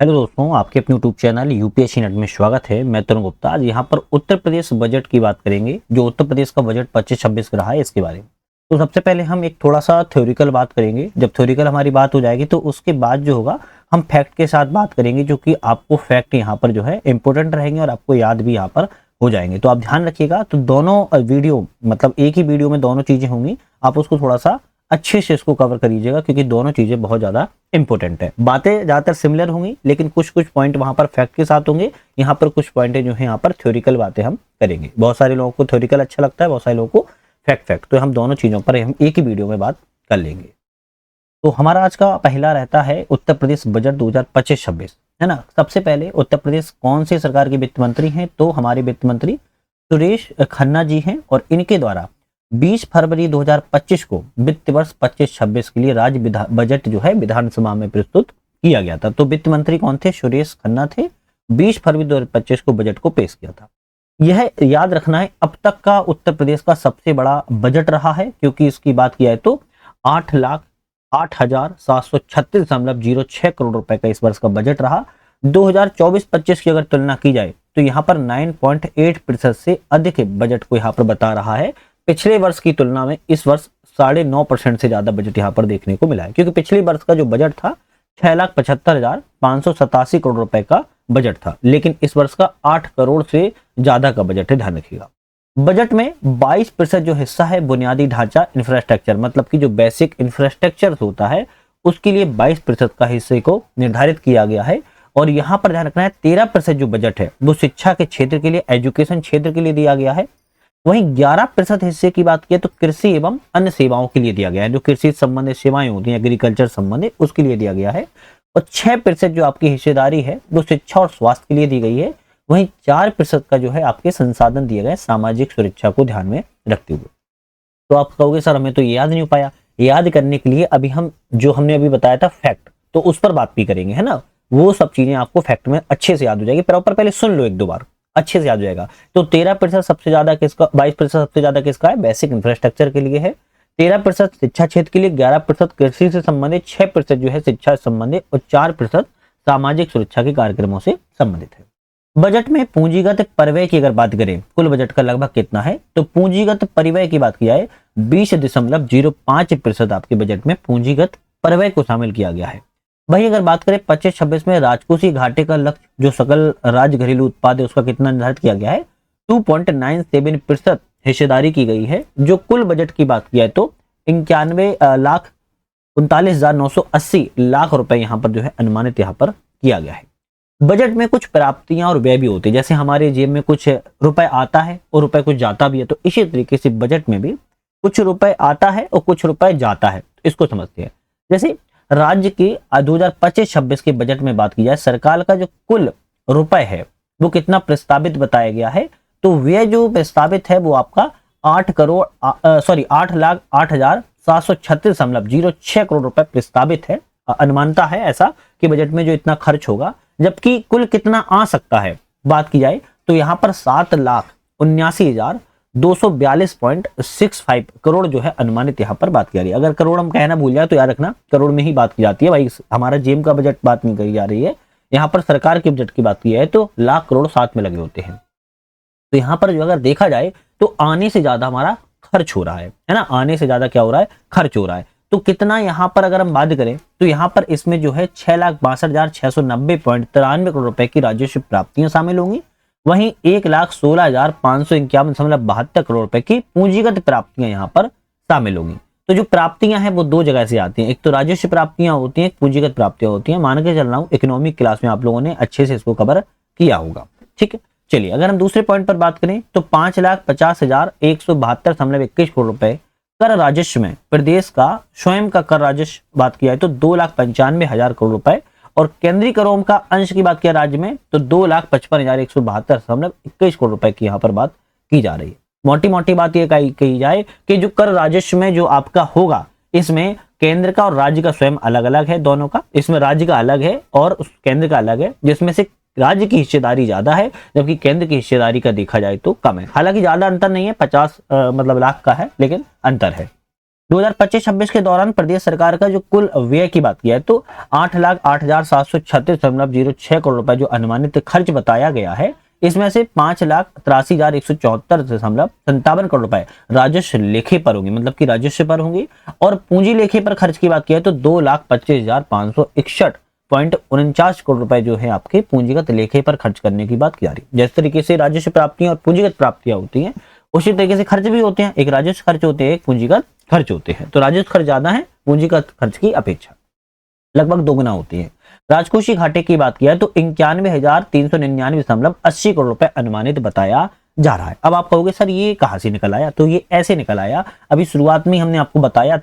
Hello दोस्तों, आपके अपने यूट्यूब चैनल यूपीएससी नेट में स्वागत है। मैं तरुण गुप्ता। आज यहाँ पर उत्तर प्रदेश बजट की बात करेंगे, जो उत्तर प्रदेश का बजट 25-26 का रहा है, इसके बारे में। तो सबसे पहले हम एक थोड़ा सा थ्योरिकल बात करेंगे। जब थ्योरिकल हमारी बात हो जाएगी तो उसके बाद जो होगा हम फैक्ट के साथ बात करेंगे, जो कि आपको फैक्ट यहाँ पर जो है इंपॉर्टेंट रहेंगे और आपको याद भी यहाँ पर हो जाएंगे। तो आप ध्यान रखिएगा। तो दोनों वीडियो मतलब एक ही वीडियो में दोनों चीजें होंगी, आप उसको थोड़ा सा अच्छे से इसको कवर करिएगा, क्योंकि दोनों चीजें बहुत ज्यादा इंपॉर्टेंट है। बातें ज्यादातर सिमिलर होंगी, लेकिन कुछ कुछ पॉइंट वहां पर फैक्ट के साथ होंगे। यहाँ पर कुछ पॉइंट जो है यहाँ पर थ्योरिकल बातें हम करेंगे। बहुत सारे लोगों को थ्योरिकल अच्छा लगता है, बहुत सारे लोगों को फैक्ट। तो हम दोनों चीजों पर हम एक ही वीडियो में बात कर लेंगे। तो हमारा आज का पहला रहता है उत्तर प्रदेश बजट 2025-26, है ना। सबसे पहले उत्तर प्रदेश कौन सी सरकार के वित्त मंत्री हैं? तो हमारे वित्त मंत्री सुरेश खन्ना जी हैं, और इनके द्वारा 20 फरवरी 2025 को वित्त वर्ष 25-26 के लिए राज्य बजट जो है विधानसभा में प्रस्तुत किया गया था। तो वित्त मंत्री कौन थे? सुरेश खन्ना थे। 20 फरवरी 2025 को बजट को पेश किया था। यह याद रखना है, अब तक का उत्तर प्रदेश का सबसे बड़ा बजट रहा है, क्योंकि इसकी बात किया है तो 8,08,736.06 करोड़ रुपए का इस वर्ष का बजट रहा। 2024-25 की अगर तुलना की जाए तो यहाँ पर 9.8% से अधिक बजट को यहाँ पर बता रहा है। पिछले वर्ष की तुलना में इस वर्ष 9.5% से ज्यादा बजट यहाँ पर देखने को मिला है, क्योंकि पिछले वर्ष का जो बजट था 6,75,587 करोड़ रुपए का बजट था, लेकिन इस वर्ष का 8 करोड़ से ज्यादा का बजट है। ध्यान रखिएगा। बजट में 22% जो हिस्सा है बुनियादी ढांचा इंफ्रास्ट्रक्चर, मतलब कि जो बेसिक इंफ्रास्ट्रक्चर होता है उसके लिए 22% का हिस्से को निर्धारित किया गया है। और यहाँ पर ध्यान रखना है 13% जो बजट है वो शिक्षा के क्षेत्र के लिए, एजुकेशन क्षेत्र के लिए दिया गया है। वहीं 11% हिस्से की बात की तो कृषि एवं अन्य सेवाओं के लिए दिया गया है, जो कृषि संबंधित सेवाएं होती हैं, एग्रीकल्चर संबंधित, उसके लिए दिया गया है। और 6% जो आपकी हिस्सेदारी है वो शिक्षा और स्वास्थ्य के लिए दी गई है। वहीं 4% का जो है आपके संसाधन दिए गए सामाजिक सुरक्षा को ध्यान में रखते हुए। तो आप कहोगे सर हमें तो ये याद नहीं हो पाया। याद करने के लिए अभी हम जो हमने अभी बताया था फैक्ट, तो उस पर बात भी करेंगे, है ना। वो सब चीजें आपको फैक्ट में अच्छे से याद हो जाएगी। प्रॉपर पहले सुन लो, एक दो बार अच्छे से याद हो जाएगा। तो 13% सबसे ज्यादा किसका, 22% सबसे ज्यादा किसका है? बेसिक इंफ्रास्ट्रक्चर के लिए है। 13% शिक्षा क्षेत्र के लिए, 11% कृषि से संबंधित, 6% जो है शिक्षा से संबंधित, और 4% सामाजिक सुरक्षा के कार्यक्रमों से संबंधित है। बजट में पूंजीगत परिव्यय की अगर बात करें, कुल बजट का लगभग कितना है, तो पूंजीगत परिव्यय की बात की जाए 20.05% आपके बजट में पूंजीगत परिव्यय को शामिल किया गया है। वही अगर बात करें 25-26 में राजकोषीय घाटे का लक्ष्य जो सकल राज्य घरेलू उत्पाद है उसका कितना निर्धारित किया गया है, 2.97% हिस्सेदारी की गई है। जो कुल बजट की बात की जाए तो 91,39,980 लाख रुपए यहाँ पर जो है अनुमानित यहाँ पर किया गया है। बजट में कुछ प्राप्तियां और व्यय भी होती है, जैसे हमारे जेब में कुछ रुपए आता है और रुपए कुछ जाता भी है, तो इसी तरीके से बजट में भी कुछ रुपए आता है और कुछ रुपए जाता है। इसको समझते हैं। जैसे राज्य के 2025-26 के बजट में बात की जाए, सरकार का जो कुल रुपए है वो कितना प्रस्तावित बताया गया है, तो व्यय जो प्रस्तावित है वो आपका 8,08,736.06 करोड़ रुपए प्रस्तावित है। अनुमानता है ऐसा कि बजट में जो इतना खर्च होगा, जबकि कुल कितना आ सकता है बात की जाए तो यहाँ पर 7,79,242.65 करोड़ जो है अनुमानित यहाँ पर बात की जा रही है। अगर करोड़ हम कहना भूल जाए तो याद रखना करोड़ में ही बात की जाती है भाई, हमारा जेम का बजट बात नहीं करी जा रही है। यहाँ पर सरकार के बजट की बात की जाए तो लाख करोड़ साथ में लगे होते हैं। तो यहाँ पर जो अगर देखा जाए तो आने से ज्यादा हमारा खर्च हो रहा है ना। आने से ज्यादा क्या हो रहा है? खर्च हो रहा है। तो कितना यहाँ पर अगर हम बात करें तो यहाँ पर इसमें जो है 6,62,690.93 करोड़ रुपए की राजस्व प्राप्तियां शामिल होंगी। वहीं 1,16,551.72 करोड़ रुपए की पूंजीगत प्राप्तियां यहाँ पर शामिल होंगी। तो जो प्राप्तियां हैं वो दो जगह से आती हैं, एक तो राजस्व प्राप्तियां होती हैं, एक पूंजीगत प्राप्तियां होती हैं। मान के चल रहा हूं इकोनॉमिक क्लास में आप लोगों ने अच्छे से इसको कवर किया होगा। ठीक है, चलिए अगर हम दूसरे पॉइंट पर बात करें तो 5,50,172.21 करोड़ रुपए कर राजस्व में प्रदेश का स्वयं का कर राजस्व बात किया है तो 2,95,000 करोड़ रुपए, और केंद्रीय करों का अंश की बात किया राज्य में तो 2,55,172.21 करोड़ रुपए की यहाँ पर बात की जा रही है। मोटी मोटी बात यह कही जाए कि जो कर राजस्व में जो आपका होगा, इसमें केंद्र का और राज्य का स्वयं अलग अलग है दोनों का। इसमें राज्य का अलग है और केंद्र का अलग है, जिसमें से राज्य की हिस्सेदारी ज्यादा है जबकि केंद्र की हिस्सेदारी का देखा जाए तो कम है। हालांकि ज्यादा अंतर नहीं है, 50 मतलब लाख का है, लेकिन अंतर है। 2025-26 के दौरान प्रदेश सरकार का जो कुल व्यय की बात किया है तो 8,08,736.06 करोड़ रुपए जो अनुमानित खर्च बताया गया है, इसमें से 5,83,174.57 करोड़ रुपए राजस्व लेखे पर होंगे, मतलब कि राजस्व पर होंगे। और पूंजी लेखे पर खर्च की बात किया तो 2,25,561.49 करोड़ रुपए जो है आपके पूंजीगत लेखे पर खर्च करने की बात की जा रही है। जिस तरीके से राजस्व प्राप्तियां और पूंजीगत प्राप्तियां होती हैं, उसी तरीके से खर्च भी होते हैं, एक राजस्व खर्च होते हैं, एक पूंजीगत खर्च होते हैं। तो राजस्व खर्च ज्यादा है पूंजीगत खर्च की अपेक्षा, लगभग दोगुना होती है। राजकोषीय घाटे की बात किया तो 91,399.80 करोड़ रुपए अनुमानित बताया जा रहा है। अब आप कहोगे सर ये कहां से निकल आया, तो ये ऐसे निकल आया, अभी शुरुआत में हमने आपको बताया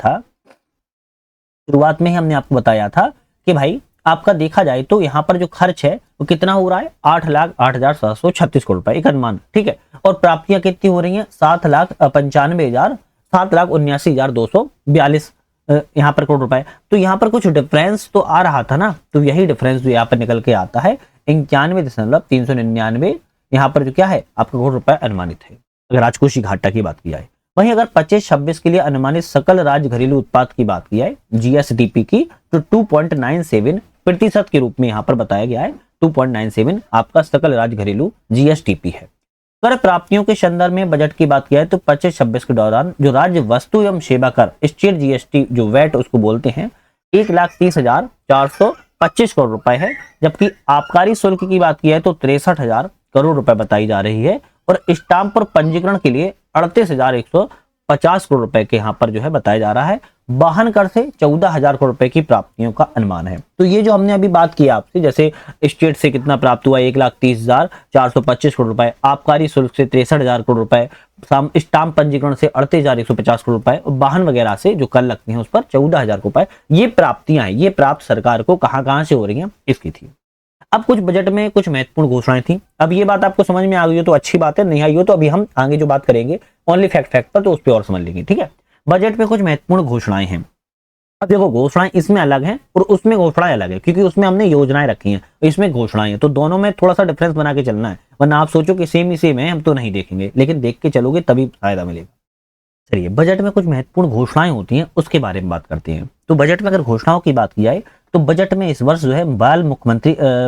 था कि भाई आपका देखा जाए तो यहाँ पर जो खर्च है वो कितना हो रहा है, 8,08,736 करोड़ रुपए, एक अनुमान, ठीक है। और प्राप्तियां कितनी हो रही हैं, 7,95,7,79,242 यहाँ पर करोड़ रुपए। तो यहाँ पर कुछ डिफरेंस तो आ रहा था ना, तो यही डिफरेंस जो यहाँ पर निकल के आता है 91,399 यहाँ पर जो क्या है आपका करोड़ रुपए अनुमानित है, अगर राजकोषीय घाटा की बात की जाए। वहीं अगर 25-26 के लिए अनुमानित सकल राज्य घरेलू उत्पाद की बात की जाए जीएसडीपी की, तो 2.97% के रूप में यहाँ पर बताया गया है। 2.97 आपका सकल राज्य घरेलू जीएसडीपी है। कर प्राप्तियों के संदर्भ में बजट की बात किया है तो 25-26 के दौरान जो राज्य वस्तु एवं सेवा कर स्टेट जीएसटी जो वैट उसको बोलते हैं, 1,30,425 करोड़ रुपए है। जबकि आबकारी शुल्क की बात की है तो 63,000 करोड़ रुपए बताई जा रही है। और स्टाम्प और पंजीकरण के लिए 38,150 करोड़ रुपए के यहाँ पर जो है बताया जा रहा है। वाहन कर से 14,000 करोड़ रुपए की प्राप्तियों का अनुमान है। तो ये जो हमने अभी बात की आपसे, जैसे स्टेट से कितना प्राप्त हुआ 1,30,425 करोड़ रुपए, आबकारी शुल्क से 63,000 करोड़ रुपए, स्टाम्प पंजीकरण से 38,150 करोड़ रुपए, वाहन वगैरह से जो कर लगते हैं उस पर 14,000 रुपए, ये प्राप्तियां हैं, ये प्राप्त सरकार को कहां से हो रही है इसकी थी। अब कुछ बजट में कुछ महत्वपूर्ण घोषणाएं थी। अब ये बात आपको समझ में आ गई हो तो अच्छी बात है, नहीं आई हो तो अभी हम आगे जो बात करेंगे ओनली फैक्ट पर, तो उस पर और समझ लेंगे, ठीक है। बजट में कुछ महत्वपूर्ण घोषणाएं हैं। अब देखो घोषणाएं इसमें अलग हैं और उसमें घोषणाएं अलग है, क्योंकि उसमें हमने योजनाएं रखी हैं, इसमें घोषणाएं हैं, तो दोनों में थोड़ा सा डिफरेंस बना के चलना है, वरना आप सोचो कि सेम ही सेम है, हम तो नहीं देखेंगे, लेकिन देख के चलोगे तभी फायदा मिलेगा। चलिए, बजट में कुछ महत्वपूर्ण घोषणाएं होती हैं उसके बारे में बात करते हैं। तो बजट में अगर घोषणाओं की बात की जाए तो बजट में इस वर्ष जो है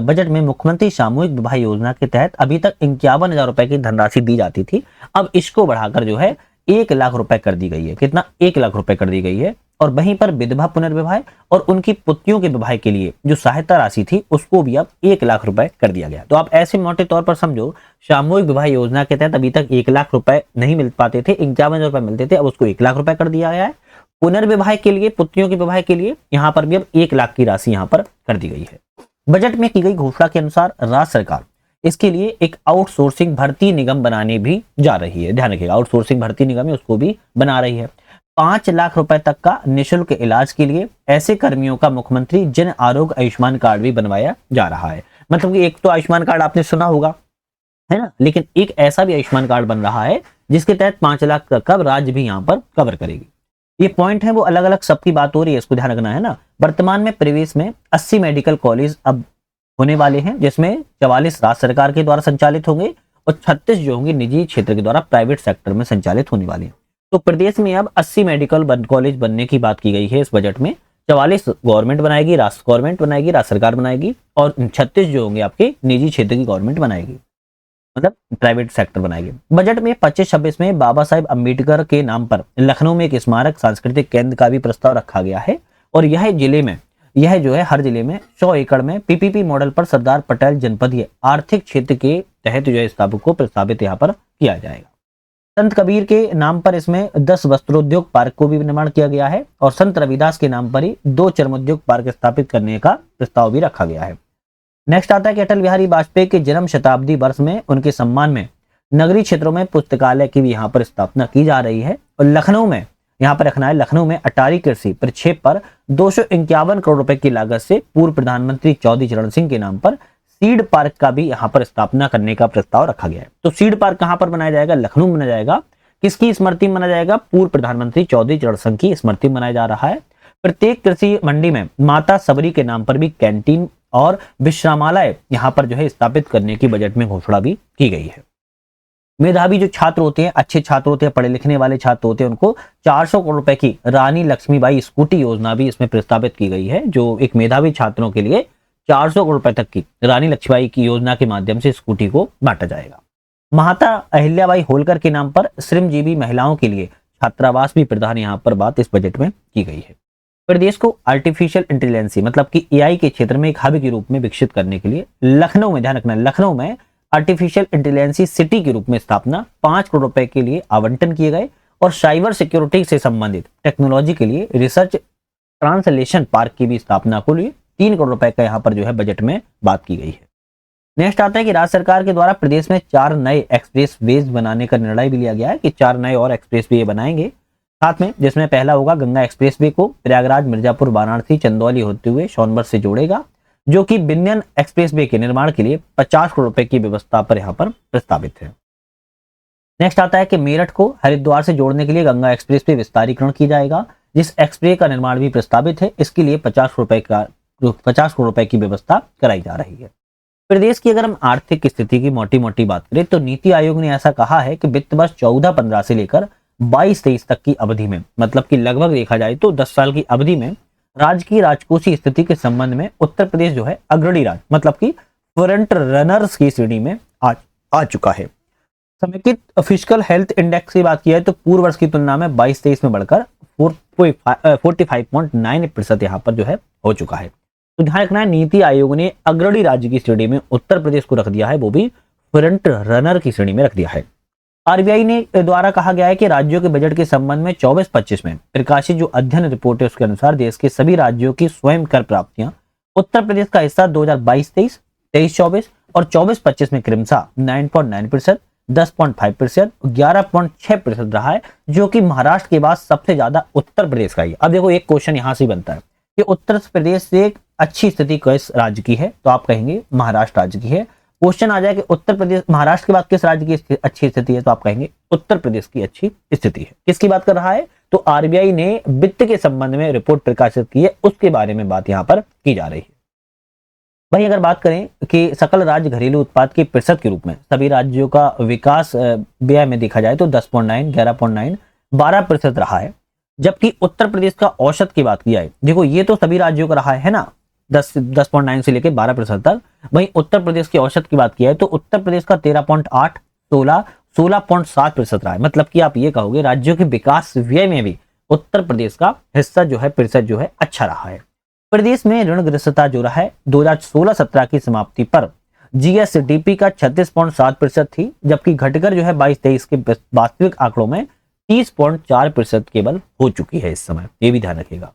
बजट में मुख्यमंत्री सामूहिक विवाह योजना के तहत अभी तक 51,000 रुपए की धनराशि दी जाती थी। अब इसको बढ़ाकर जो है 1,00,000 रुपए कर दी गई है। कितना, 1,00,000 रुपए कर दी गई है। और वहीं पर विधवा पुनर्विवाह और उनकी पुत्रियों के विवाह के लिए जो सहायता राशि थी उसको भी अब 1,00,000 रुपए कर दिया गया। तो आप ऐसे मोटे तौर पर समझो, सामूहिक विवाह योजना के तहत अभी तक 1,00,000 रुपए नहीं मिल पाते थे, 51,000 रुपए मिलते थे, अब उसको 1,00,000 रुपए कर दिया गया है। पुनर्विवाह के लिए, पुत्रियों के विवाह के लिए यहाँ पर भी अब 1,00,000 की राशि यहाँ पर कर दी गई है। बजट में की गई घोषणा के अनुसार राज्य सरकार इसके लिए एक आउटसोर्सिंग भर्ती निगम बनाने भी जा रही है। ध्यान रखिएगा, आउटसोर्सिंग भर्ती निगम है उसको भी बना रही है। 5,00,000 रुपए तक का निःशुल्क इलाज के लिए ऐसे कर्मियों का मुख्यमंत्री जन आरोग्य आयुष्मान कार्ड भी बनवाया जा रहा है। मतलब कि एक तो आयुष्मान कार्ड आपने सुना होगा, है ना, लेकिन एक ऐसा भी आयुष्मान कार्ड बन रहा है जिसके तहत 5,00,000 तक का राज्य भी यहाँ पर कवर करेगी। ये पॉइंट है वो अलग अलग सबकी बात हो रही है, इसको ध्यान रखना है ना। वर्तमान में प्रदेश में 80 मेडिकल कॉलेज अब होने वाले हैं, जिसमें 44 राज्य सरकार के द्वारा संचालित होंगे और 36 जो होंगे निजी क्षेत्र के द्वारा प्राइवेट सेक्टर में संचालित होने वाले हैं। तो प्रदेश में अब 80 मेडिकल कॉलेज बनने की बात की गई है इस बजट में। 44 गवर्नमेंट बनाएगी, गवर्नमेंट बनाएगी, राज्य सरकार बनाएगी, और 36 जो होंगे आपके निजी क्षेत्र की गवर्नमेंट बनाएगी, मतलब प्राइवेट सेक्टर बनाएगी। बजट में 25-26 में बाबा साहेब अम्बेडकर के नाम पर लखनऊ में एक स्मारक सांस्कृतिक केंद्र का भी प्रस्ताव रखा गया है। और यह जो है हर जिले में 100 एकड़ में पीपीपी मॉडल पर सरदार पटेल जनपदीय आर्थिक क्षेत्र के तहत जो है स्थापक को प्रस्तावित यहाँ पर किया जाएगा। संत कबीर के नाम पर इसमें 10 वस्त्रोद्योग पार्क को भी निर्माण किया गया है और संत रविदास के नाम पर ही 2 चर्मोद्योग पार्क स्थापित करने का प्रस्ताव भी रखा गया है। नेक्स्ट आता है कि अटल बिहारी वाजपेयी के जन्म शताब्दी वर्ष में उनके सम्मान में नगरीय क्षेत्रों में पुस्तकालय की भी यहाँ पर स्थापना की जा रही है। और लखनऊ में यहाँ पर रखना है, लखनऊ में अटारी कृषि परिक्षेप पर 251 करोड़ रुपए की लागत से पूर्व प्रधानमंत्री चौधरी चरण सिंह के नाम पर सीड पार्क का भी यहाँ पर स्थापना करने का प्रस्ताव रखा गया है। तो सीड पार्क कहाँ पर बनाया जाएगा, लखनऊ में बनाया जाएगा। किसकी स्मृति में बनाया जाएगा, पूर्व प्रधानमंत्री चौधरी चरण सिंह की स्मृति में बनाया जा रहा है। प्रत्येक कृषि मंडी में माता सबरी के नाम पर भी कैंटीन और विश्रामालय यहाँ पर जो है स्थापित करने की बजट में घोषणा भी की गई है। मेधावी जो छात्र होते हैं, अच्छे छात्र होते हैं, पढ़े लिखने वाले छात्र होते हैं, उनको 400 करोड़ रुपए की रानी लक्ष्मीबाई स्कूटी योजना भी इसमें प्रस्तावित की गई है, जो एक मेधावी छात्रों के लिए 400 करोड़ रुपए तक की रानी लक्ष्मीबाई की योजना के माध्यम से स्कूटी को बांटा जाएगा। माता अहिल्याबाई होलकर के नाम पर श्रमजीवी महिलाओं के लिए छात्रावास भी प्रदान यहाँ पर बात इस बजट में की गई है। प्रदेश को आर्टिफिशियल इंटेलिजेंसी मतलब कि एआई के क्षेत्र में एक हब के रूप में विकसित करने के लिए लखनऊ में, ध्यान रखना, लखनऊ में आर्टिफिशियल इंटेलिजेंसी सिटी के रूप में स्थापना 5 करोड़ रुपए के लिए आवंटन किए गए और साइबर सिक्योरिटी से संबंधित टेक्नोलॉजी के लिए रिसर्च ट्रांसलेशन पार्क की भी स्थापना को लिए 3 करोड़ रुपए का यहाँ पर जो है बजट में बात की गई है। नेक्स्ट आता है कि राज्य सरकार के द्वारा प्रदेश में 4 नए एक्सप्रेस वेज बनाने का निर्णय भी लिया गया है कि 4 नए और एक्सप्रेस वे बनाएंगे साथ में, जिसमें पहला होगा गंगा एक्सप्रेस वे को प्रयागराज, मिर्जापुर, वाराणसी, चंदौली होते हुए सोनभद्र से जोड़ेगा, जो कि बिन्यन एक्सप्रेस वे के निर्माण के लिए 50 करोड़ रुपए की व्यवस्था पर यहाँ पर प्रस्तावित है। नेक्स्ट आता है कि मेरठ को हरिद्वार से जोड़ने के लिए गंगा एक्सप्रेस वे विस्तारीकरण किया जाएगा, जिस एक्सप्रेस का निर्माण भी प्रस्तावित है। इसके लिए 50 करोड़ रुपए की व्यवस्था कराई जा रही है। प्रदेश की अगर हम आर्थिक स्थिति की मोटी मोटी बात करें तो नीति आयोग ने ऐसा कहा है कि वित्त वर्ष 14-15 से लेकर 22-23 तक की अवधि में, मतलब कि लगभग देखा जाए तो 10 साल की अवधि में राज्य की राजकोषीय स्थिति के संबंध में उत्तर प्रदेश जो है अग्रणी राज्य मतलब कि फ्रंट रनर्स की श्रेणी में आ चुका है। समेकित फिस्कल हेल्थ इंडेक्स की बात की है तो पूर्व वर्ष की तुलना में 22-23 में बढ़कर 45.9% यहाँ पर जो है हो चुका है। तो ध्यान रखना है, नीति आयोग ने अग्रणी राज्य की श्रेणी में उत्तर प्रदेश को रख दिया है, वो भी फ्रंट रनर की श्रेणी में रख दिया है। आरबीआई ने द्वारा कहा गया है कि राज्यों के बजट के संबंध में 24-25 में प्रकाशित जो अध्ययन रिपोर्ट है उसके अनुसार देश के सभी राज्यों की स्वयं कर प्राप्तियां उत्तर प्रदेश का हिस्सा 2022-23, 23-24 और 24-25 में क्रमशः 9.9%, 10.5%, 11.6% रहा है, जो कि महाराष्ट्र के बाद सबसे ज्यादा उत्तर प्रदेश का ही। अब देखो एक क्वेश्चन यहां से बनता है कि उत्तर प्रदेश से एक अच्छी स्थिति किस राज्य की है, तो आप कहेंगे महाराष्ट्र राज्य की है। क्वेश्चन आ जाए कि उत्तर प्रदेश महाराष्ट्र के बाद किस राज्य की अच्छी स्थिति है, तो आप कहेंगे उत्तर प्रदेश की अच्छी स्थिति है। किसकी बात कर रहा है, तो आरबीआई ने वित्त के संबंध में रिपोर्ट प्रकाशित की है, उसके बारे में बात यहां पर की जा रही है। भाई अगर बात करें कि सकल राज्य घरेलू उत्पाद के प्रतिशत के रूप में सभी राज्यों का विकास व्यय में देखा जाए तो 10.9, 11.9, 12% रहा है, जबकि उत्तर प्रदेश का औसत की बात की जाए, देखो ये तो सभी राज्यों का रहा है ना, 10.9 से लेकर 12% तक। वहीं उत्तर प्रदेश की औसत की बात की है तो उत्तर प्रदेश का 13.8, 16, 16.7% रहा है। मतलब कि आप ये कहोगे राज्यों के विकास व्यय में भी उत्तर प्रदेश का हिस्सा जो है प्रतिशत जो है अच्छा रहा है। प्रदेश में ऋणग्रस्तता जो रहा है 2016-17 की समाप्ति पर जीएसडीपी का 36.7% थी, जबकि घटकर जो है 22-23 के वास्तविक आंकड़ों में 30.4% केवल हो चुकी है इस समय, ये भी ध्यान रखिएगा।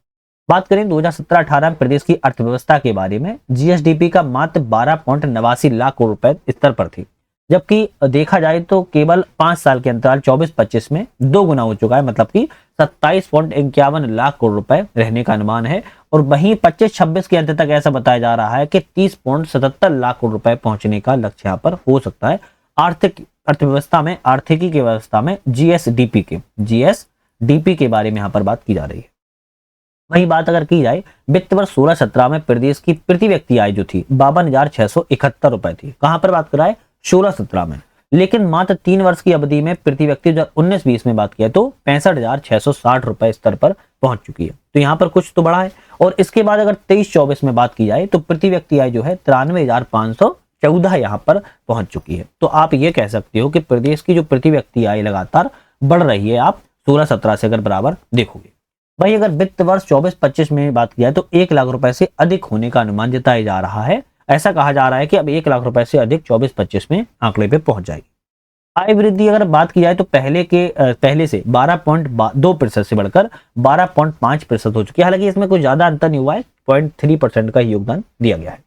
बात करें 2017-18 में प्रदेश की अर्थव्यवस्था के बारे में, जीएसडीपी का मात्र 12.89 लाख करोड़ रुपए स्तर पर थी, जबकि देखा जाए तो केवल 5 साल के अंतराल 24-25 में 2 गुना हो चुका है, मतलब कि 27.51 लाख करोड़ रुपए रहने का अनुमान है। और वहीं 25-26 के अंत तक ऐसा बताया जा रहा है कि 30.77 लाख करोड़ रुपए पहुंचने का लक्ष्य यहाँ पर हो सकता है। अर्थव्यवस्था में, आर्थिकी की व्यवस्था में जीएसडीपी के बारे में यहाँ पर बात की जा रही है। वही बात अगर की जाए वित्त वर्ष 16-17 में प्रदेश की प्रति व्यक्ति आय जो थी 52,671 रुपए थी। कहां पर बात कर रहा है, 16-17 में। लेकिन मात्र 3 वर्ष की अवधि में प्रति व्यक्ति 19-20 में बात किया तो 65,660 रुपए स्तर पर पहुंच चुकी है। तो यहाँ पर कुछ तो बढ़ा है। और इसके बाद अगर 23-24 में बात की जाए तो प्रति व्यक्ति आय जो है 93,514 यहाँ पर पहुंच चुकी है। तो आप ये कह सकते हो कि प्रदेश की जो प्रति व्यक्ति आय लगातार बढ़ रही है, आप 16-17 से अगर बराबर देखोगे। भाई अगर वित्त वर्ष 24-25 में बात की जाए तो 1 लाख रुपए से अधिक होने का अनुमान जताया जा रहा है। ऐसा कहा जा रहा है कि अब 1 लाख रुपए से अधिक 24-25 में आंकड़े पे पहुंच जाएगी। आय वृद्धि अगर बात की जाए तो पहले से 12.2% से बढ़कर 12.5% हो चुकी है। हालांकि इसमें कोई ज्यादा अंतर नहीं हुआ है, 0.3% का योगदान दिया गया है।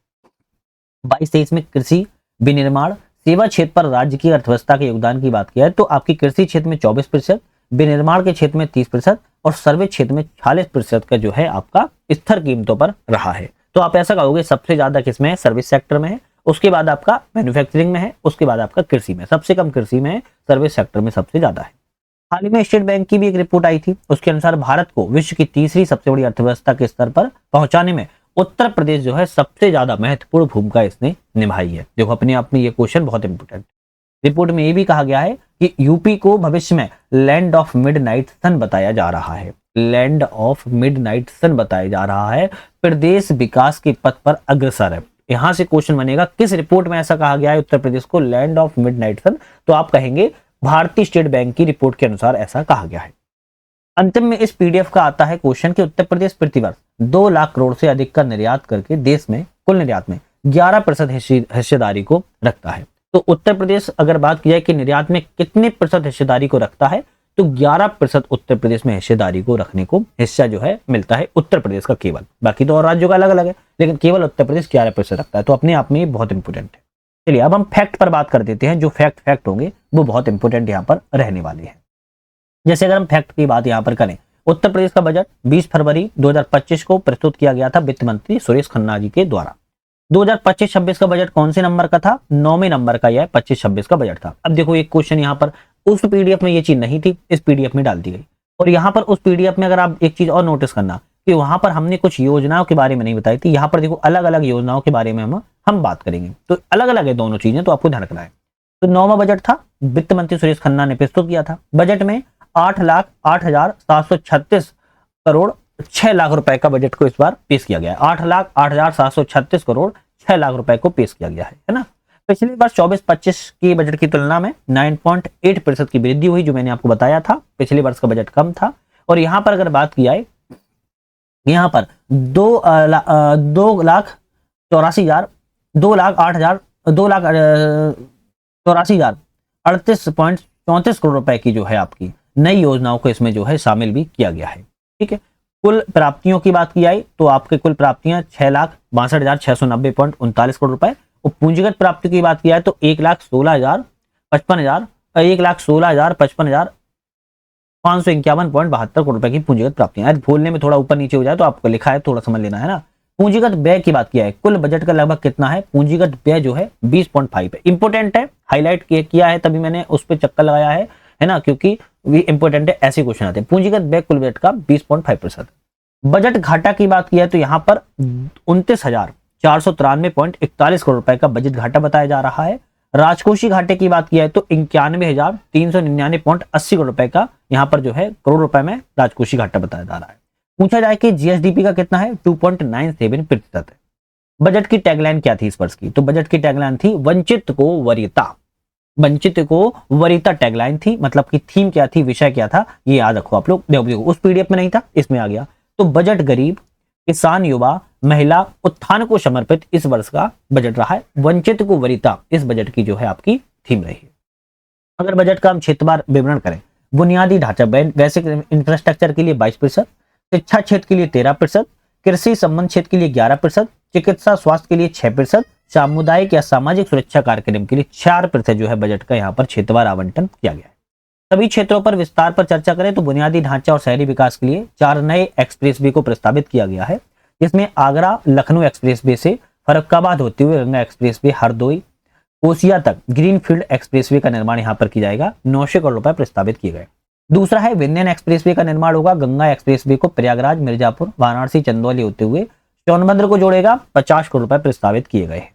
22-23 में कृषि, विनिर्माण, सेवा क्षेत्र पर राज्य की अर्थव्यवस्था के योगदान की बात की जाए तो आपकी कृषि क्षेत्र में 24%, विनिर्माण के क्षेत्र में 30% और सर्विस क्षेत्र में 46% का जो है आपका स्थिर कीमतों पर रहा है। तो आप ऐसा कहोगे सबसे ज्यादा किसमें है, सर्विस सेक्टर में है, उसके बाद आपका मैन्युफैक्चरिंग में है, उसके बाद आपका कृषि में, सबसे कम कृषि में है, सर्विस सेक्टर में सबसे ज्यादा है। हाल ही में स्टेट बैंक की भी एक रिपोर्ट आई थी, उसके अनुसार भारत को विश्व की तीसरी सबसे बड़ी अर्थव्यवस्था के स्तर पर पहुंचाने में उत्तर प्रदेश जो है सबसे ज्यादा महत्वपूर्ण भूमिका इसने निभाई है। देखो अपने आप में ये क्वेश्चन बहुत इंपोर्टेंट। रिपोर्ट में ये भी कहा गया है कि यूपी को भविष्य में लैंड ऑफ मिडनाइट सन बताया जा रहा है। लैंड ऑफ मिडनाइट सन बताया जा रहा है, प्रदेश विकास के पथ पर अग्रसर है। यहां से क्वेश्चन बनेगा किस रिपोर्ट में ऐसा कहा गया है उत्तर प्रदेश को लैंड ऑफ मिडनाइट सन, तो आप कहेंगे भारतीय स्टेट बैंक की रिपोर्ट के अनुसार ऐसा कहा गया है। अंतिम में इस पीडीएफ का आता है क्वेश्चन कि उत्तर प्रदेश प्रतिवर्ष 2 लाख करोड़ से अधिक का निर्यात करके देश में कुल निर्यात में 11% हिस्सेदारी को रखता है। तो उत्तर प्रदेश अगर बात की जाए कि निर्यात में कितने प्रतिशत हिस्सेदारी को रखता है, तो 11% उत्तर प्रदेश में हिस्सेदारी को रखने को हिस्सा जो है मिलता है उत्तर प्रदेश का केवल। बाकी तो और राज्यों का अलग अलग है, लेकिन केवल उत्तर प्रदेश 11% रखता है, तो अपने आप में ये बहुत इंपोर्टेंट है। चलिए अब हम फैक्ट पर बात कर देते हैं। जो फैक्ट होंगे वो बहुत इंपोर्टेंट यहाँ पर रहने वाले हैं। जैसे अगर हम फैक्ट की बात यहाँ पर करें, उत्तर प्रदेश का बजट 20 फरवरी 2025 को प्रस्तुत किया गया था वित्त मंत्री सुरेश खन्ना जी के द्वारा। 2025-26 का बजट कौन से नंबर का था? 9वें नंबर का यह 25-26 का बजट था। अब देखो एक क्वेश्चन यहाँ पर, उस पीडीएफ में ये चीज नहीं थी, इस पीडीएफ में डाल दी गई। और यहाँ पर उस पीडीएफ में अगर आप एक चीज और नोटिस करना कि वहां पर हमने कुछ योजनाओं के बारे में नहीं बताई थी, यहाँ पर देखो अलग अलग योजनाओं के बारे में हम बात करेंगे, तो अलग अलग है दोनों चीजें, तो आपको ध्यान रखना है। तो 9वां बजट था, वित्त मंत्री सुरेश खन्ना ने प्रस्तुत किया था। बजट में 8,08,736 करोड़ 6 लाख रुपए का बजट को इस बार पेश किया गया है। 8,08,736 करोड़ 6 लाख रुपए को पेश किया गया है ना। पिछले वर्ष 24-25 की बजट की तुलना में 9.8% की वृद्धि हुई, जो मैंने आपको बताया था। पिछले वर्ष का बजट कम था। और यहाँ पर अगर बात की जाए, यहाँ पर 2,84,38,34 करोड़ रुपए की जो है आपकी नई योजनाओं को इसमें जो है शामिल भी किया गया है। ठीक है। कुल प्राप्तियों की बात की जाए तो आपके कुल प्राप्तियां 6,62,690.39 करोड़ रुपए। और पूंजीगत प्राप्ति की बात की जाए तो 1,16,55,551.72 करोड़ रुपए की पूंजीगत प्राप्तियां। आज बोलने में थोड़ा ऊपर नीचे हो जाए तो आपको लिखा है, थोड़ा समझ लेना है ना। पूंजीगत व्यय की बात किया है, कुल बजट का लगभग कितना है? पूंजीगत व्यय जो है 20.5 है। इंपोर्टेंट है, हाईलाइट किया है, तभी मैंने उस पर चक्कर लगाया है ना, क्योंकि भी इंपोर्टेंट है, ऐसे क्वेश्चन आते हैं। पूंजीगत व्यय कुल बजट का 20.5%। बजट घाटा की बात की है तो यहाँ पर 29,493.41 करोड़ रुपए का बजट घाटा बताया जा रहा है। राजकोषीय घाटे की बात की है तो 91,399.80 करोड़ रुपए का यहाँ पर जो है करोड़ रुपए में राजकोषीय घाटा बताया जा रहा है। पूछा जाए कि जीएसडीपी का कितना है? 2.97% है। बजट की टैगलाइन क्या थी इस वर्ष की? तो बजट की टैगलाइन थी वंचित को वरीयता। वंचित को वरीयता टैगलाइन थी। मतलब कि थीम क्या थी, विषय क्या था, ये याद रखो आप लोग। देखो उस पीडीएफ में नहीं था, इसमें आ गया। तो बजट गरीब, किसान, युवा, महिला उत्थान को समर्पित इस वर्ष का बजट रहा है। वंचित को वरीयता इस बजट की जो है आपकी थीम रही है। अगर बजट का हम क्षेत्रवार विवरण करें, बुनियादी ढांचा बेसिक इंफ्रास्ट्रक्चर के लिए 22%, शिक्षा क्षेत्र के लिए 13%, कृषि संबंध क्षेत्र के लिए 11%, चिकित्सा स्वास्थ्य के लिए 6%, सामुदायिक या सामाजिक सुरक्षा कार्यक्रम के लिए 4% जो है बजट का यहाँ पर क्षेत्रवार आवंटन किया गया है। सभी क्षेत्रों पर विस्तार पर चर्चा करें तो बुनियादी ढांचा और शहरी विकास के लिए 4 नए एक्सप्रेसवे को प्रस्तावित किया गया है, जिसमें आगरा लखनऊ एक्सप्रेसवे से फर्रुखाबाद होते हुए गंगा एक्सप्रेसवे हरदोई कोसिया तक ग्रीनफील्ड एक्सप्रेसवे का निर्माण यहाँ पर किया जाएगा। 900 करोड़ रुपए प्रस्तावित किए गए। दूसरा है विंध्यन एक्सप्रेसवे का निर्माण होगा। गंगा एक्सप्रेसवे को प्रयागराज, मिर्जापुर, वाराणसी, चंदौली होते हुए सोनभद्र को जोड़ेगा। 50 करोड़ रुपए प्रस्तावित किए गए हैं।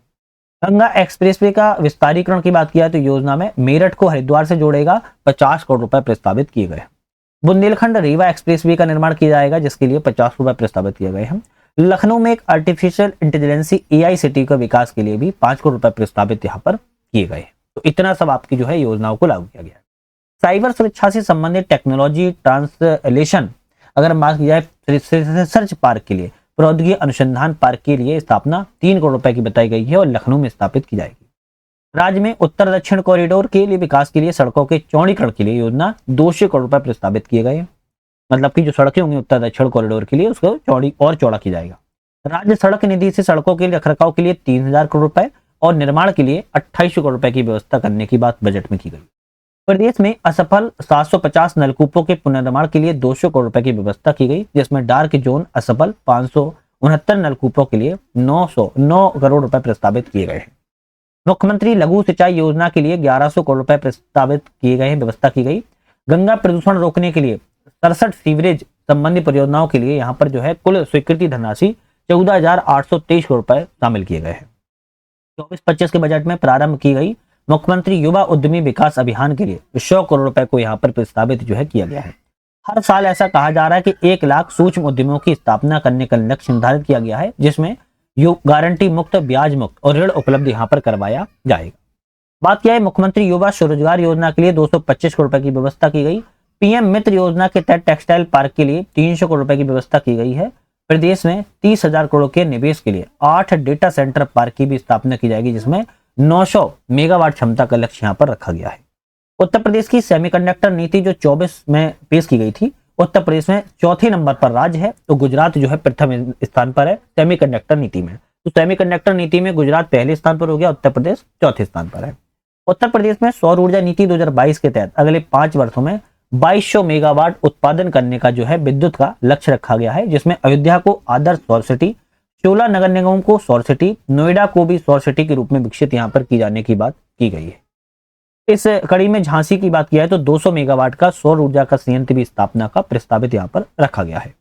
गंगा एक्सप्रेसवे का विस्तारीकरण की बात किया तो योजना में मेरठ को हरिद्वार से जोड़ेगा। 50 करोड़ रुपए प्रस्तावित किए गए। बुंदेलखंड रीवा एक्सप्रेसवे का निर्माण किया जाएगा, जिसके लिए 50 रुपए प्रस्तावित किए गए हैं। लखनऊ में एक आर्टिफिशियल इंटेलिजेंसी एआई सिटी का विकास के लिए भी 5 करोड़ रुपए प्रस्तावित यहाँ पर किए गए। तो इतना सब आपकी जो है योजनाओं को लागू किया गया है। साइबर सुरक्षा से संबंधित टेक्नोलॉजी ट्रांसलेशन अगर बात की जाए, रिसर्च पार्क के लिए, प्रौद्योगिकी अनुसंधान पार्क के लिए स्थापना 3 करोड़ रुपए की बताई गई है और लखनऊ में स्थापित की जाएगी। राज्य में उत्तर दक्षिण कॉरिडोर के लिए विकास के लिए सड़कों के चौड़ीकरण के लिए योजना 200 करोड़ रुपए प्रस्तावित किए गए। मतलब कि जो सड़कें होंगी उत्तर दक्षिण कॉरिडोर के लिए, उसको चौड़ा किया जाएगा। राज्य सड़क निधि से सड़कों के रखरखाव के लिए 3,000 करोड़ रुपए और निर्माण के लिए 28 करोड़ रुपए की व्यवस्था करने की बात बजट में की गई। प्रदेश में असफल 750 नलकूपों के पुनर्निर्माण के लिए 200 करोड़ रुपए की व्यवस्था की गई, जिसमें डार्क जोन असफल 569 नलकूपों के लिए 909 करोड़ रुपए प्रस्तावित किए गए हैं। मुख्यमंत्री लघु सिंचाई योजना के लिए 1100 करोड़ रुपए प्रस्तावित किए गए हैं, व्यवस्था की गई। गंगा प्रदूषण रोकने के लिए 67 सीवरेज संबंधी परियोजनाओं के लिए यहाँ पर जो है कुल स्वीकृति धनराशि 14,823 करोड़ रुपए शामिल किए गए हैं। 24-25 के बजट में प्रारंभ की गई मुख्यमंत्री युवा उद्यमी विकास अभियान के लिए 100 करोड़ रुपए को यहाँ पर प्रस्तावित जो है किया गया है। हर साल ऐसा कहा जा रहा है कि 1 लाख सूक्ष्म उद्यमियों की स्थापना करने का लक्ष्य निर्धारित किया गया है, जिसमें गारंटी मुक्त, ब्याज मुक्त और ऋण उपलब्ध यहाँ पर करवाया जाएगा। बात किया है मुख्यमंत्री युवा स्वरोजगार योजना के लिए 225 करोड़ रुपए की व्यवस्था की गई। पीएम मित्र योजना के तहत टेक्सटाइल पार्क के लिए 300 करोड़ रुपए की व्यवस्था की गई है। प्रदेश में 30,000 करोड़ के निवेश के लिए 8 डेटा सेंटर पार्क की भी स्थापना की जाएगी, जिसमें 900 मेगावाट क्षमता का लक्ष्य यहाँ पर रखा गया है। उत्तर प्रदेश की सेमीकंडक्टर नीति जो 24 में पेश की गई थी, उत्तर प्रदेश में चौथे नंबर पर राज्य है, तो गुजरात जो है प्रथम स्थान पर है सेमीकंडक्टर नीति में। तो सेमीकंडक्टर नीति में गुजरात पहले स्थान पर हो गया, उत्तर प्रदेश चौथे स्थान पर है। उत्तर प्रदेश में सौर ऊर्जा नीति 2022 के तहत अगले 5 वर्षों में 2200 मेगावाट उत्पादन करने का जो है विद्युत का लक्ष्य रखा गया है, जिसमें अयोध्या को आदर्श सौर सिटी, 16 नगर निगमों को सौर सिटी, नोएडा को भी सौर सिटी के रूप में विकसित यहाँ पर की जाने की बात की गई है। इस कड़ी में झांसी की बात किया है तो 200 मेगावाट का सौर ऊर्जा का संयंत्र भी स्थापना का प्रस्तावित यहाँ पर रखा गया है।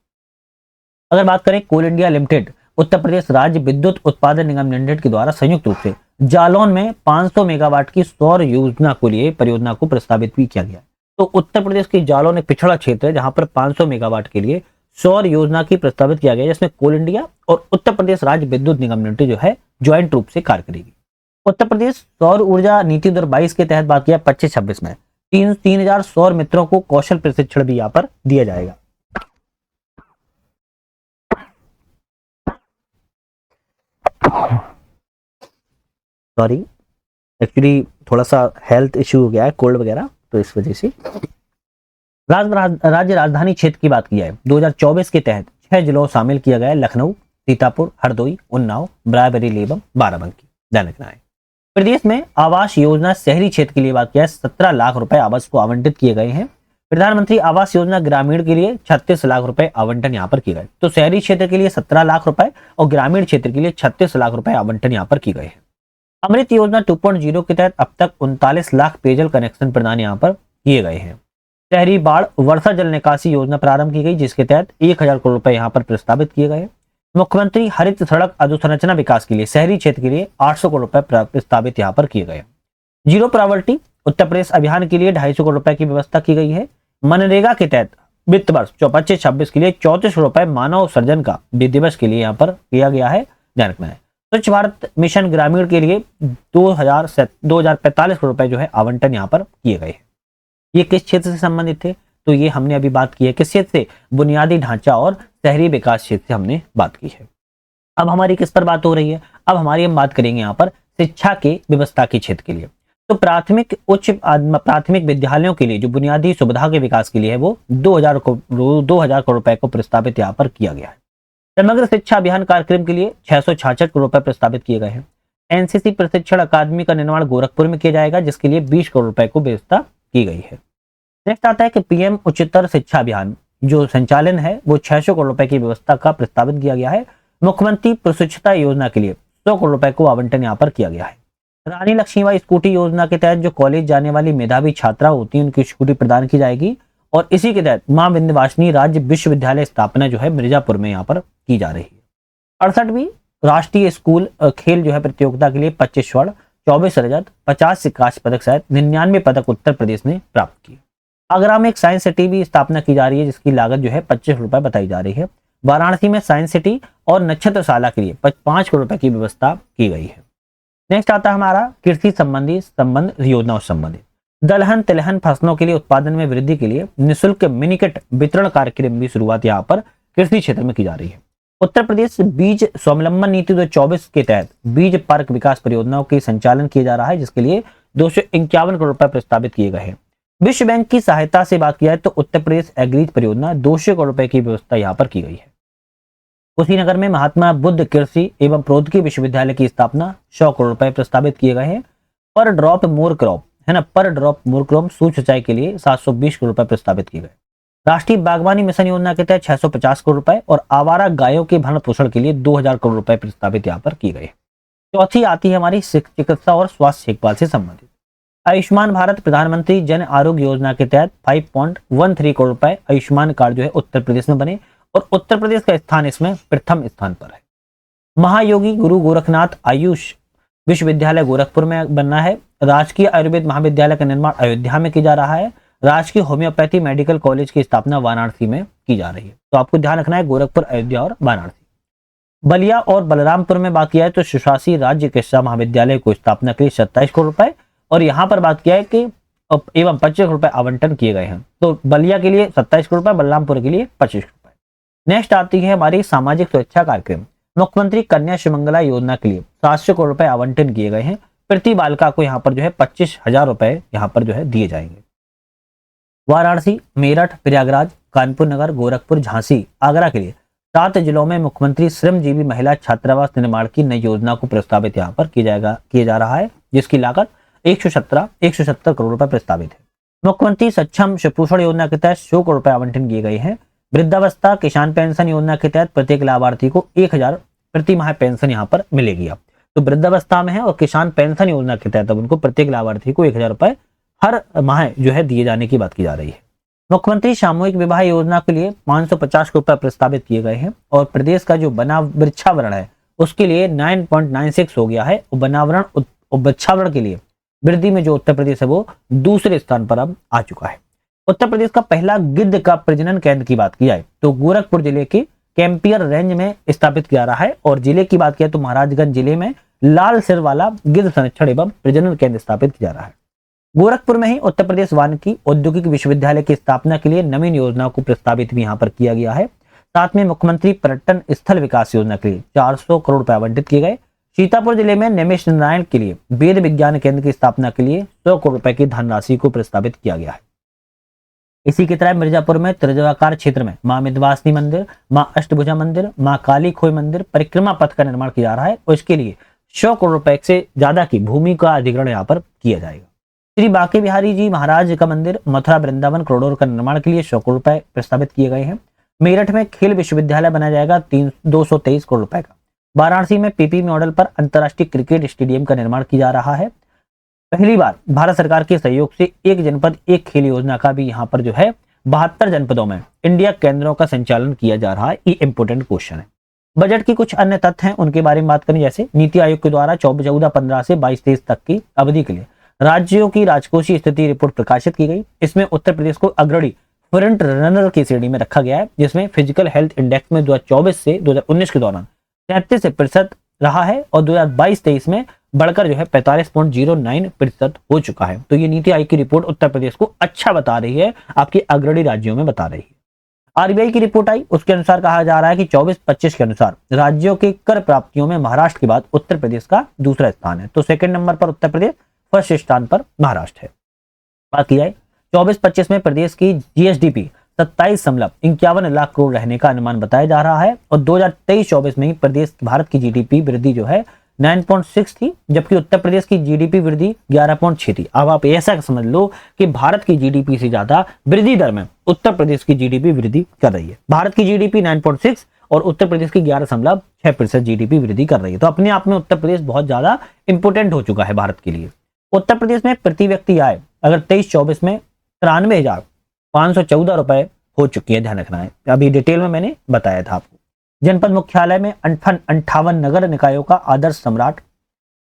अगर बात करें कोल इंडिया लिमिटेड, उत्तर प्रदेश राज्य विद्युत उत्पादन निगम लिमिटेड के द्वारा संयुक्त रूप से जालौन में 500 मेगावाट की सौर योजना को लिए परियोजना को प्रस्तावित भी किया गया। तो उत्तर प्रदेश की जालौन एक पिछड़ा क्षेत्र है जहां पर 500 मेगावाट के लिए सौर योजना की प्रस्तावित किया गया, जिसमें कोल इंडिया और उत्तर प्रदेश राज्य विद्युत निगम लिमिटेड जो है ज्वाइंट रूप से कार्य करेगी। उत्तर प्रदेश सौर ऊर्जा नीति 2022 के तहत बात किया 25-26 में 3000 सौर मित्रों को कौशल प्रशिक्षण भी यहाँ पर दिया जाएगा। सॉरी, एक्चुअली थोड़ा सा हेल्थ इश्यू हो गया है, कोल्ड वगैरह, तो इस वजह से। राज्य राजधानी क्षेत्र की बात की है 2024 के तहत 6 जिलों शामिल किया गया है, लखनऊ, सीतापुर, हरदोई, उन्नाव, रायबरेली एवं बाराबंकी। ध्यान रखना है। प्रदेश में आवास योजना शहरी क्षेत्र के लिए बात किया है 17 लाख रुपए आवास को आवंटित किए गए हैं। प्रधानमंत्री आवास योजना ग्रामीण के लिए 36 लाख रुपए आवंटन यहाँ पर किए गए। तो शहरी क्षेत्र के लिए 17 लाख रुपए और ग्रामीण क्षेत्र के लिए 36 लाख रुपए आवंटन यहाँ पर किए गए हैं। अमृत योजना 2.0 के तहत अब तक 39 लाख पेयजल कनेक्शन प्रदान यहाँ पर किए गए हैं। शहरी बाढ़ वर्षा जल निकासी योजना प्रारंभ की गई, जिसके तहत 1000 करोड़ रुपए यहाँ पर प्रस्तावित किए गए। मुख्यमंत्री हरित सड़क अधोसंरचना विकास के लिए शहरी क्षेत्र के लिए 800 करोड़ रुपए प्रस्तावित यहाँ पर किए गए। जीरो पॉवर्टी उत्तर प्रदेश अभियान के लिए 250 करोड़ रुपए की व्यवस्था की गई है। मनरेगा के तहत वित्त वर्ष 25-26 के लिए 34 करोड़ रुपए मानव सर्जन का दिवस के लिए यहाँ पर किया गया है। ध्यान रखना है। स्वच्छ भारत मिशन ग्रामीण के लिए 2045 करोड़ रुपए जो है आवंटन यहाँ पर किए गए हैं। ये किस क्षेत्र से संबंधित थे? तो ये हमने अभी बात की है किस क्षेत्र से, बुनियादी ढांचा और शहरी विकास क्षेत्र से हमने बात की है। अब हमारी किस पर बात हो रही है? अब हमारी हम बात करेंगे यहाँ पर शिक्षा के व्यवस्था के क्षेत्र के लिए। तो प्राथमिक उच्च प्राथमिक विद्यालयों के लिए जो बुनियादी सुविधा के विकास के लिए है वो 2000 करोड़ रुपए को प्रस्तावित यहाँ पर किया गया है। समग्र शिक्षा अभियान कार्यक्रम के लिए 666 करोड़ रुपए प्रस्तावित किए गए हैं। एनसीसी प्रशिक्षण अकादमी का निर्माण गोरखपुर में किया जाएगा, जिसके लिए 20 करोड़ रुपए को व्यवस्था की गई है। नेक्स्ट आता है कि पीएम उच्चतर शिक्षा अभियान जो संचालन है वो 600 करोड़ रुपए की व्यवस्था का प्रस्तावित किया गया है। मुख्यमंत्री प्रशिक्षता योजना के लिए 100 करोड़ रुपए को आवंटन यहाँ पर किया गया है। रानी लक्ष्मीबाई स्कूटी योजना के तहत जो कॉलेज जाने वाली मेधावी छात्रा होती है उनकी स्कूटी प्रदान की जाएगी, और इसी के तहत मां विंध्यवासिनी राज्य विश्वविद्यालय स्थापना जो है मिर्जापुर में यहाँ पर की जा रही है। 68वीं राष्ट्रीय स्कूल खेल जो है प्रतियोगिता के लिए 25 स्वर्ण, 24 रजत, 50 कांस्य पदक सहित 99 पदक उत्तर प्रदेश ने प्राप्त किए। आगरा में एक साइंस सिटी भी स्थापना की जा रही है, जिसकी लागत जो है 25 करोड़ रुपए बताई जा रही है। वाराणसी में साइंस सिटी और नक्षत्रशाला के लिए 5 करोड़ रुपए की व्यवस्था की गई है। नेक्स्ट आता है हमारा कृषि संबंध योजनाओं संबंधित। दलहन तिलहन फसलों के लिए उत्पादन में वृद्धि के लिए निःशुल्क मिनीकिट वितरण कार्यक्रम की शुरुआत यहाँ पर कृषि क्षेत्र में की जा रही है। उत्तर प्रदेश बीज स्वावलंबन नीति 2024 के तहत बीज पार्क विकास परियोजनाओं के संचालन किया जा रहा है, जिसके लिए 251 करोड़ रुपए प्रस्तावित किए गए हैं। विश्व बैंक की सहायता से बात किया है तो उत्तर प्रदेश एग्रीज परियोजना 200 करोड़ रुपए की व्यवस्था यहाँ पर की गई है। कुशीनगर में महात्मा बुद्ध कृषि एवं प्रौद्योगिकी विश्वविद्यालय की स्थापना 100 करोड़ रुपए प्रस्तावित किए गए हैं। पर ड्रॉप मोर क्रॉप है ना, पर ड्रॉप मोर क्रॉप सूक्ष्म सिंचाई के लिए 720 करोड़ रुपए प्रस्तावित किए गए। राष्ट्रीय बागवानी मिशन योजना के तहत 650 करोड़ रुपए और आवारा गायों के भरण पोषण के लिए 2000 करोड़ रुपए प्रस्तावित यहाँ पर की गए। चौथी आती है हमारी चिकित्सा और स्वास्थ्य देखभाल से संबंधित। आयुष्मान भारत प्रधानमंत्री जन आरोग्य योजना के तहत 5.13 करोड़ रुपए आयुष्मान कार्ड जो है उत्तर प्रदेश में बने, और उत्तर प्रदेश का स्थान इसमें प्रथम स्थान पर है। महायोगी गुरु गोरखनाथ आयुष विश्वविद्यालय गोरखपुर में बनना है। राजकीय आयुर्वेद महाविद्यालय का निर्माण अयोध्या में किया जा रहा है। राजकीय होम्योपैथी मेडिकल कॉलेज की स्थापना वाराणसी में की जा रही है। तो आपको ध्यान रखना है गोरखपुर, अयोध्या और वाराणसी। बलिया और बलरामपुर में बात किया है तो सुशासी राज्य चिकित्सा महाविद्यालय को स्थापना के लिए 27 करोड़ रुपए, और यहाँ पर बात किया है कि एवं 25 करोड़ रुपए आवंटन किए गए हैं। तो बलिया के लिए 27 करोड़ रुपए, बलरामपुर के लिए 25 करोड़ रुपए। नेक्स्ट आती है हमारी सामाजिक सुरक्षा कार्यक्रम। मुख्यमंत्री कन्या सुमंगला योजना के लिए 700 करोड़ रुपए आवंटन किए गए हैं। प्रति बालिका को यहाँ पर जो है 25,000 रुपए यहाँ पर जो है दिए जाएंगे। वाराणसी, मेरठ, प्रयागराज, कानपुर नगर, गोरखपुर, झांसी, आगरा के लिए 7 जिलों में मुख्यमंत्री श्रमजीवी महिला छात्रावास निर्माण की नई योजना को प्रस्तावित यहाँ पर किया जा रहा है, जिसकी लागत 170 करोड़ रुपए प्रस्तावित है। मुख्यमंत्री सक्षम सुपोषण योजना के तहत 100 करोड़ रुपए आवंटन किए गए हैं। वृद्धावस्था किसान पेंशन योजना के तहत प्रत्येक लाभार्थी को 1,000 प्रति माह पेंशन यहाँ पर मिलेगी। अब तो वृद्धावस्था में है और किसान पेंशन योजना के तहत अब उनको प्रत्येक लाभार्थी को 1,000 रुपए हर माह जो है दिए जाने की बात की जा रही है। मुख्यमंत्री सामूहिक विवाह योजना के लिए 550 करोड़ रुपए प्रस्तावित किए गए हैं, और प्रदेश का जो वृक्षावरण है उसके लिए 9.96 हो गया है। वृक्षावरण के लिए वृद्धि में जो उत्तर प्रदेश है वो दूसरे स्थान पर अब आ चुका है। उत्तर प्रदेश का पहला गिद्ध का प्रजनन केंद्र की बात की जाए तो गोरखपुर जिले के कैंपियर रेंज में स्थापित किया रहा है, और जिले की बात किया तो महाराजगंज जिले में लाल सिर वाला गिद्ध संरक्षण एवं प्रजनन केंद्र स्थापित किया जा रहा है। गोरखपुर में ही उत्तर प्रदेश वानिकी औद्योगिक विश्वविद्यालय की स्थापना के लिए नवीन योजना को प्रस्तावित भी यहाँ पर किया गया है। साथ में मुख्यमंत्री पर्यटन स्थल विकास योजना के लिए 400 करोड़ रुपए आवंटित किए गए। सीतापुर जिले में निमिष नारायण के लिए वेद विज्ञान केंद्र की स्थापना के लिए 100 करोड़ रुपए की धनराशि को प्रस्तावित किया गया है। इसी की तरह मिर्जापुर में त्रिजगाकार क्षेत्र में मां विंध्यवासिनी मंदिर, मां अष्टभुजा मंदिर, मां काली खोई मंदिर परिक्रमा पथ का निर्माण किया जा रहा है, और इसके लिए 100 करोड़ रुपए से ज्यादा की भूमि का अधिग्रहण यहाँ पर किया जाएगा। श्री बांके बिहारी जी महाराज का मंदिर, मथुरा वृंदावन कॉरिडोर का निर्माण के लिए 100 करोड़ रुपए प्रस्तावित किए गए हैं। मेरठ में खेल विश्वविद्यालय बनाया जाएगा 223 करोड़ रुपए का। वाराणसी में पीपी मॉडल पर अंतर्राष्ट्रीय क्रिकेट स्टेडियम का निर्माण किया जा रहा है। पहली बार भारत सरकार के सहयोग से एक जनपद एक खेल योजना का भी यहाँ पर जो है 72 जनपदों में इंडिया केंद्रों का संचालन किया जा रहा है। ये इंपोर्टेंट क्वेश्चन है। बजट की कुछ अन्य तथ्य हैं, उनके बारे में बात करें। जैसे नीति आयोग के द्वारा 14-15 से 22-23 तक की अवधि के लिए राज्यों की राजकोषीय स्थिति रिपोर्ट प्रकाशित की गई। इसमें उत्तर प्रदेश को अग्रणी फ्रंट रनर की श्रेणी में रखा गया है, जिसमें फिजिकल हेल्थ इंडेक्स में 2024 से 2019 के दौरान 33% रहा है, और 2022-23 में बढ़कर जो है 45.09% हो चुका है। तो ये नीति आयोग की रिपोर्ट उत्तर प्रदेश को अच्छा बता रही है, आपके अग्रणी राज्यों में बता रही है। आरबीआई की रिपोर्ट आई, उसके अनुसार कहा जा रहा है कि 24-25 के अनुसार राज्यों के कर प्राप्तियों में महाराष्ट्र के बाद उत्तर प्रदेश का दूसरा स्थान है। तो सेकंड नंबर पर उत्तर प्रदेश, फर्स्ट स्थान पर महाराष्ट्र है। बात की जाए 24-25 में प्रदेश की जीएसडीपी 27.51 लाख करोड़ रहने का अनुमान बताया जा रहा है, और 2023-24 में ही प्रदेश भारत की जीडीपी वृद्धि जो है 9.6 थी, जबकि उत्तर प्रदेश की जीडीपी वृद्धि 11.6 थी। अब आप ऐसा समझ लो कि भारत की जीडीपी से ज्यादा वृद्धि दर में उत्तर प्रदेश की जीडीपी वृद्धि कर रही है। भारत की जीडीपी 9.6 और उत्तर प्रदेश की 11.6% जीडीपी वृद्धि कर रही है। तो अपने आप में उत्तर प्रदेश बहुत ज्यादा इंपोर्टेंट हो चुका है भारत के लिए। उत्तर प्रदेश में प्रति व्यक्ति आय अगर 23-24 में 93,514 रुपए हो चुकी है, ध्यान रखना है, अभी डिटेल में मैंने बताया था आपको। जनपद मुख्यालय में 58 नगर निकायों का आदर्श सम्राट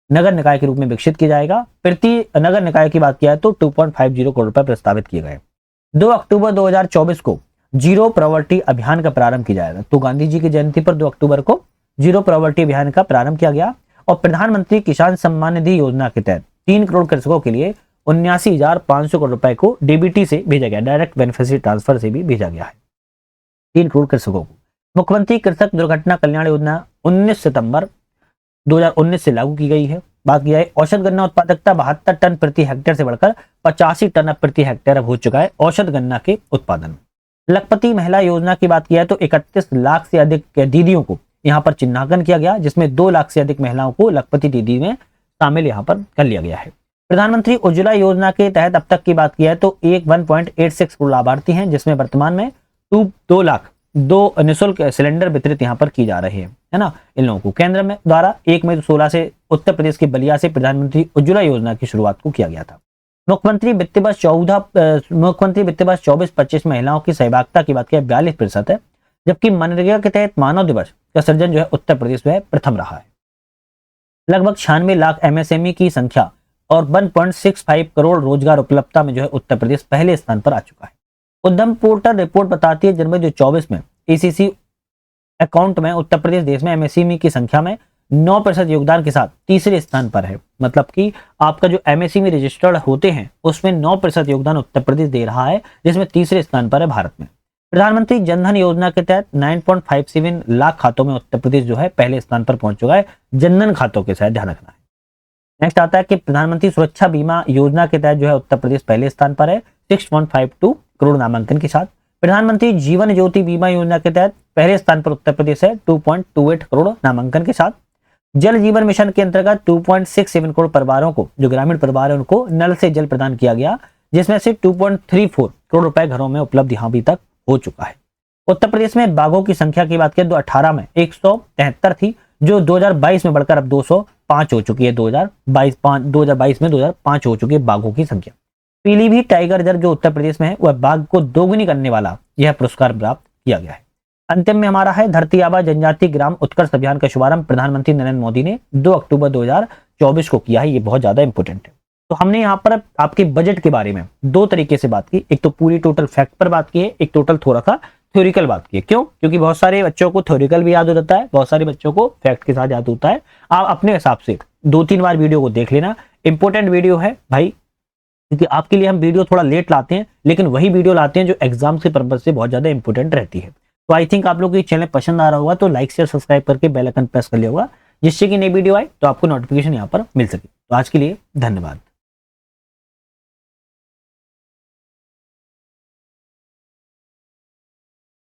नगर निकाय के रूप में विकसित किया जाएगा। प्रति नगर निकाय की बात किया है तो 2.50 करोड़ रुपए प्रस्तावित किए गए। 2 अक्टूबर 2024 को जीरो प्रॉवर्टी अभियान का प्रारंभ किया जाएगा। तो गांधी जी की जयंती पर 2 अक्टूबर को जीरो प्रॉवर्टी अभियान का प्रारंभ किया गया, और प्रधानमंत्री किसान सम्मान निधि योजना के तहत 3 करोड़ कृषकों के लिए 79,500 करोड़ रुपए को डीबीटी से भेजा गया, डायरेक्ट बेनिफिशियरी ट्रांसफर से भी भेजा गया है 3 करोड़ कृषकों को। मुख्यमंत्री कृषक दुर्घटना कल्याण योजना 19 सितंबर 2019 से लागू की गई है। बात की जाए औसत गन्ना उत्पादकता 72 टन प्रति हेक्टेयर से बढ़कर 85 टन प्रति हेक्टेयर अब हो चुका है औसत गन्ना के उत्पादन। लखपति महिला योजना की बात किया है तो 31 लाख से अधिक दीदियों को यहाँ पर चिन्हांकन किया गया, जिसमें 2 लाख से अधिक महिलाओं को लखपति दीदी में शामिल यहाँ पर कर लिया गया है। प्रधानमंत्री उज्ज्वला योजना के तहत अब तक की बात किया है तो 1.86 करोड़ लाभार्थी हैं, जिसमें वर्तमान में 2 लाख 2 निःशुल्क सिलेंडर वितरित यहाँ पर की जा रहे हैं, है ना, इन लोगों को। केंद्र में द्वारा 1 मई 2016 से उत्तर प्रदेश के बलिया से प्रधानमंत्री उज्ज्वला योजना की शुरुआत को किया गया था। मुख्यमंत्री वित्त वर्ष 24-25 महिलाओं की सहभागिता की बात किया 42% है, जबकि मनरेगा के तहत मानव दिवस का सृजन जो है उत्तर प्रदेश में प्रथम रहा है। लगभग 96 लाख एमएसएमई की संख्या और 1.65 करोड़ रोजगार उपलब्धता में जो है उत्तर प्रदेश पहले स्थान पर आ चुका है। उद्यम पोर्टल रिपोर्ट बताती है जनवरी 2024 में एसीसी अकाउंट में उत्तर प्रदेश देश में एमएसएमई की संख्या में 9% योगदान के साथ तीसरे स्थान पर है। मतलब कि आपका जो एमएसएमई रजिस्टर्ड होते हैं उसमें 9% योगदान उत्तर प्रदेश दे रहा है, जिसमें तीसरे स्थान पर है भारत में। प्रधानमंत्री जनधन योजना के तहत 9.57 लाख खातों में उत्तर प्रदेश जो है पहले स्थान पर पहुंच चुका है, जनधन खातों के साथ ध्यान रखना है। नेक्स्ट आता है कि प्रधानमंत्री सुरक्षा बीमा योजना के तहत जो है उत्तर प्रदेश पहले स्थान पर है 6.52 करोड़ नामांकन के साथ। प्रधानमंत्री जीवन ज्योति बीमा योजना के तहत पहले स्थान पर उत्तर प्रदेश है 2.28 करोड़ नामांकन के साथ। जल जीवन मिशन के अंतर्गत 2.67 करोड़ परिवारों को, जो ग्रामीण परिवार है, उनको नल से जल प्रदान किया गया, जिसमें से 2.34 करोड़ रुपए घरों में उपलब्ध यहाँ अभी तक हो चुका है। उत्तर प्रदेश में बाघों की संख्या की बात करें तो 2018 में 173 थी, जो 2022 में बढ़कर अब 205 हो चुकी है। 2022 में 2005 हो चुकी है बाघों की संख्या। पीलीभीत टाइगर रिजर्व जो उत्तर प्रदेश में है वह बाघ को दोगुनी करने वाला यह पुरस्कार प्राप्त किया गया है। अंतिम में हमारा है धरती आबा जनजाति ग्राम उत्कर्ष अभियान का शुभारंभ प्रधानमंत्री नरेंद्र मोदी ने 2 अक्टूबर 2024 को किया है। ये बहुत ज्यादा इंपॉर्टेंट है। तो हमने यहाँ पर आपके बजट के बारे में 2 तरीके से बात की, एक तो पूरी टोटल फैक्ट पर बात की है, एक टोटल थोड़ा सा थ्योरिकल बात की है। क्यों? क्योंकि बहुत सारे बच्चों को थ्योरिकल भी याद हो जाता है, बहुत सारे बच्चों को फैक्ट के साथ याद होता है। आप अपने हिसाब से 2-3 बार वीडियो को देख लेना, इंपॉर्टेंट वीडियो है भाई, क्योंकि आपके लिए हम वीडियो थोड़ा लेट लाते हैं, लेकिन वही वीडियो लाते हैं जो एग्जाम के पर्पज से बहुत ज्यादा इंपॉर्टेंट रहती है। तो आई थिंक आप लोग को ये चैनल पसंद आ रहा होगा, तो लाइक शेयर सब्सक्राइब करके बेल आइकन प्रेस कर लिया होगा, जिससे कि नई वीडियो आए तो आपको नोटिफिकेशन यहाँ पर मिल सके। तो आज के लिए धन्यवाद।